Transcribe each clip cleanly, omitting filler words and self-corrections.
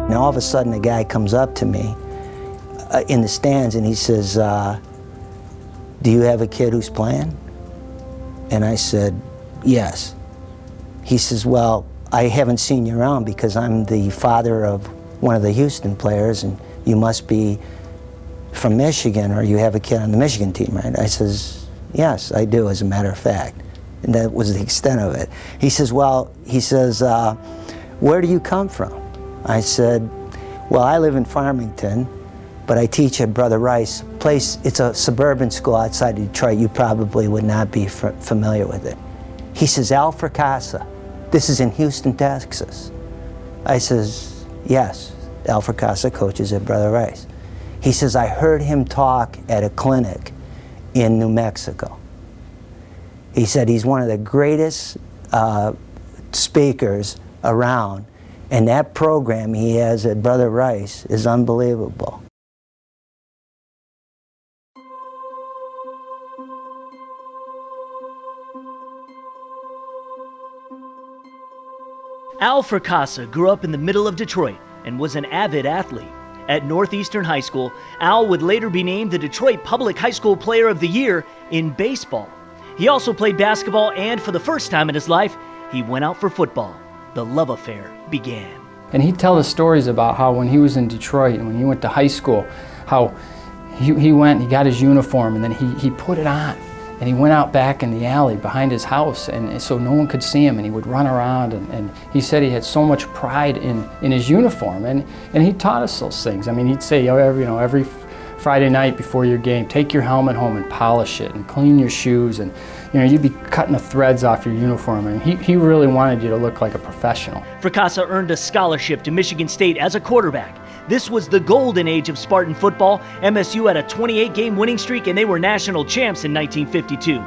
And all of a sudden, a guy comes up to me in the stands and he says, do you have a kid who's playing? And I said, yes. He says, well, I haven't seen you around because I'm the father of one of the Houston players and you must be from Michigan or you have a kid on the Michigan team, right? I says, yes, I do, as a matter of fact. And that was the extent of it. He says, well, where do you come from? I said, well, I live in Farmington, but I teach at Brother Rice place. It's a suburban school outside of Detroit. You probably would not be familiar with it. He says, Al Fracassa. This is in Houston, Texas. I says, yes, Al Fracassa coaches at Brother Rice. He says, I heard him talk at a clinic in New Mexico. He said he's one of the greatest speakers around, and that program he has at Brother Rice is unbelievable. Al Fracassa grew up in the middle of Detroit and was an avid athlete. At Northeastern High School, Al would later be named the Detroit Public High School Player of the Year in baseball. He also played basketball, and for the first time in his life, he went out for football. The love affair began. And he'd tell us stories about how when he was in Detroit and when he went to high school, how he went, he got his uniform, and then he put it on. And he went out back in the alley behind his house, and so no one could see him, and he would run around, and he said he had so much pride in his uniform, and he taught us those things. I mean, he'd say, every Friday night before your game, take your helmet home and polish it and clean your shoes, and you'd be cutting the threads off your uniform, and he really wanted you to look like a professional. Fracassa earned a scholarship to Michigan State as a quarterback. This was the golden age of Spartan football. MSU had a 28-game winning streak, and they were national champs in 1952.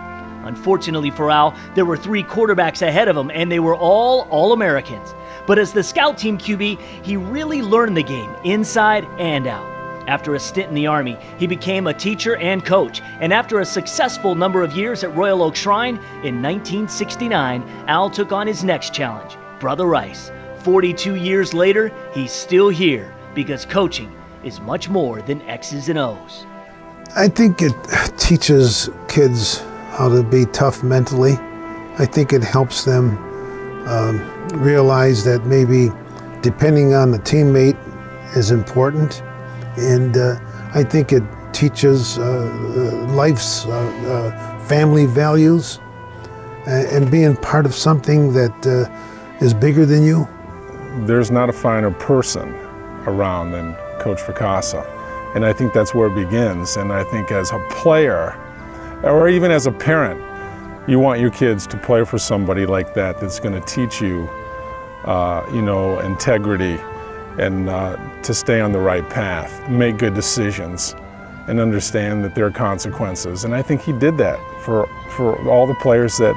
Unfortunately for Al, there were 3 quarterbacks ahead of him, and they were all All-Americans. But as the scout team QB, he really learned the game inside and out. After a stint in the Army, he became a teacher and coach, and after a successful number of years at Royal Oak Shrine, in 1969, Al took on his next challenge, Brother Rice. 42 years later, he's still here, because coaching is much more than X's and O's. I think it teaches kids how to be tough mentally. I think it helps them realize that maybe depending on the teammate is important. And I think it teaches life's family values and being part of something that is bigger than you. There's not a finer person around than Coach Fracassa, and I think that's where it begins. And I think as a player, or even as a parent, you want your kids to play for somebody like that that's going to teach you, integrity and to stay on the right path, make good decisions, and understand that there are consequences. And I think he did that for all the players that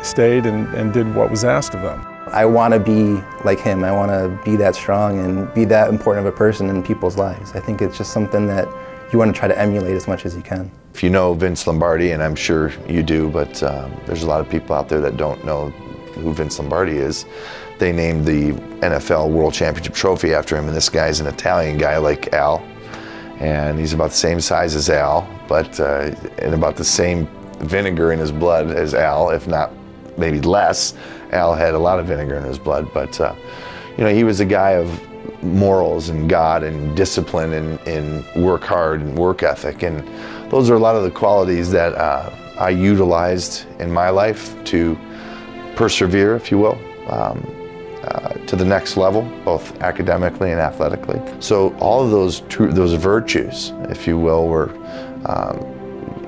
stayed and did what was asked of them. I want to be like him. I want to be that strong and be that important of a person in people's lives. I think it's just something that you want to try to emulate as much as you can. If you know Vince Lombardi, and I'm sure you do, but there's a lot of people out there that don't know who Vince Lombardi is. They named the NFL World Championship trophy after him, and this guy's an Italian guy like Al, and he's about the same size as Al, but and about the same vinegar in his blood as Al, if not maybe less. Al had a lot of vinegar in his blood, but he was a guy of morals and God and discipline and work hard and work ethic, and those are a lot of the qualities that I utilized in my life to persevere, if you will, to the next level, both academically and athletically. So all of those virtues, if you will, were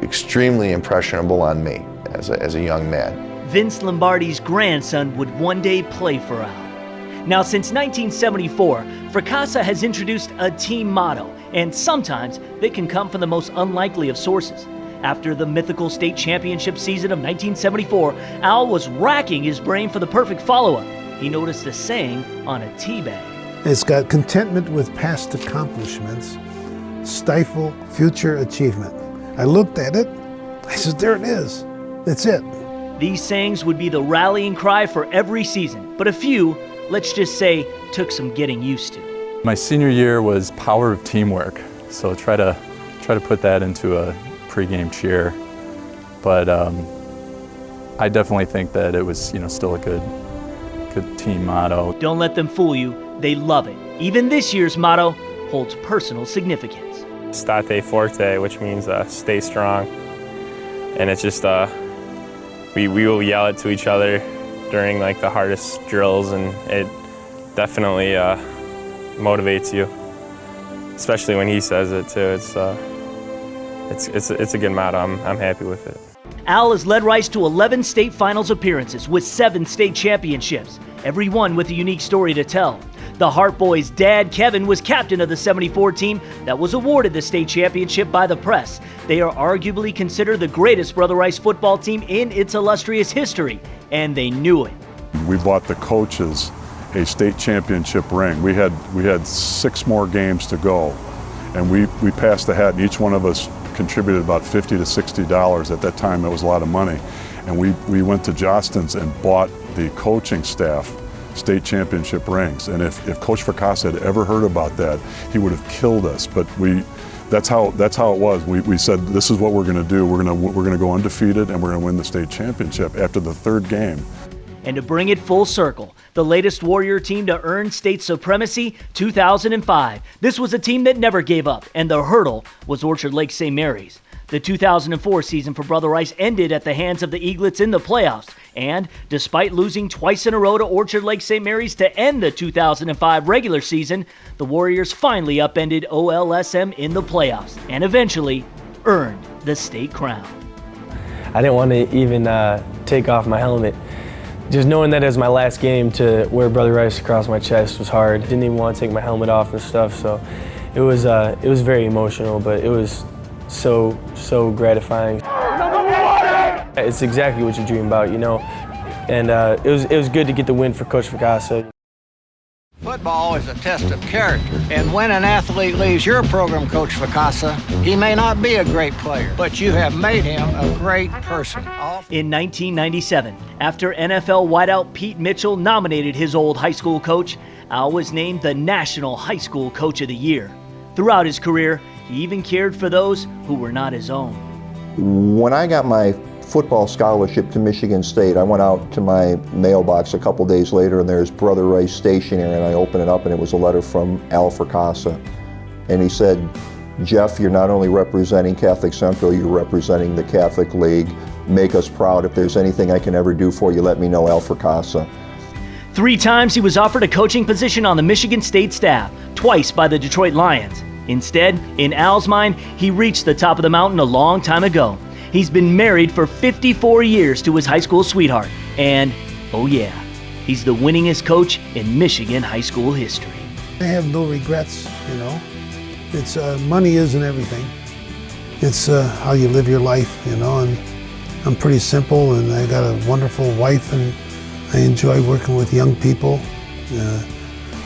extremely impressionable on me as a young man. Vince Lombardi's grandson would one day play for Al. Now, since 1974, Fracassa has introduced a team motto, and sometimes they can come from the most unlikely of sources. After the mythical state championship season of 1974, Al was racking his brain for the perfect follow-up. He noticed a saying on a tea bag. It's got contentment with past accomplishments, stifle future achievement. I looked at it, I said, there it is, that's it. These sayings would be the rallying cry for every season, but a few, let's just say, took some getting used to. My senior year was power of teamwork, so try to put that into a pregame cheer. But I definitely think that it was, still a good team motto. Don't let them fool you. They love it. Even this year's motto holds personal significance. State forte, which means stay strong. And it's just, we will yell it to each other during like the hardest drills, and it definitely motivates you, especially when he says it too. It's a good motto. I'm happy with it. Al has led Rice to 11 state finals appearances with 7 state championships, every one with a unique story to tell. The Hart boys' dad, Kevin, was captain of the '74 team that was awarded the state championship by the press. They are arguably considered the greatest Brother Rice football team in its illustrious history, and they knew it. We bought the coaches a state championship ring. We had 6 more games to go, and we passed the hat, and each one of us contributed about $50 to $60. At that time, it was a lot of money. And we went to Jostens and bought the coaching staff state championship rings. And if Coach Fracassa had ever heard about that, he would have killed us. But that's how it was. We said, this is what we're going to do. We're going to go undefeated, and we're going to win the state championship after the 3rd game. And to bring it full circle, the latest Warrior team to earn state supremacy, 2005. This was a team that never gave up, and the hurdle was Orchard Lake St. Mary's. The 2004 season for Brother Rice ended at the hands of the Eaglets in the playoffs, and despite losing twice in a row to Orchard Lake St. Mary's to end the 2005 regular season, the Warriors finally upended OLSM in the playoffs and eventually earned the state crown. I didn't want to even take off my helmet. Just knowing that it was my last game, to wear Brother Rice across my chest was hard. Didn't even want to take my helmet off and stuff, so it was very emotional, but it was so gratifying. It's exactly what you dream about, and it was good to get the win for Coach Fracassa. Football is a test of character, and when an athlete leaves your program, Coach Fracassa, he may not be a great player, but you have made him a great person. In 1997, after NFL wideout Pete Mitchell nominated his old high school coach, Al was named the National High School Coach of the Year. Throughout his career, he even cared for those who were not his own. When I got my football scholarship to Michigan State, I went out to my mailbox a couple days later, and there's Brother Rice stationery, and I opened it up, and it was a letter from Al Fracassa. And he said, Jeff, you're not only representing Catholic Central, you're representing the Catholic League. Make us proud. If there's anything I can ever do for you, let me know, Al Fracassa. 3 times he was offered a coaching position on the Michigan State staff, twice by the Detroit Lions. Instead, in Al's mind, he reached the top of the mountain a long time ago. He's been married for 54 years to his high school sweetheart. And, oh yeah, he's the winningest coach in Michigan high school history. I have no regrets, It's money isn't everything. It's how you live your life, and I'm pretty simple, and I got a wonderful wife, and I enjoy working with young people.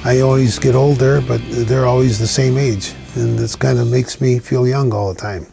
I always get older, but they're always the same age, and this kind of makes me feel young all the time.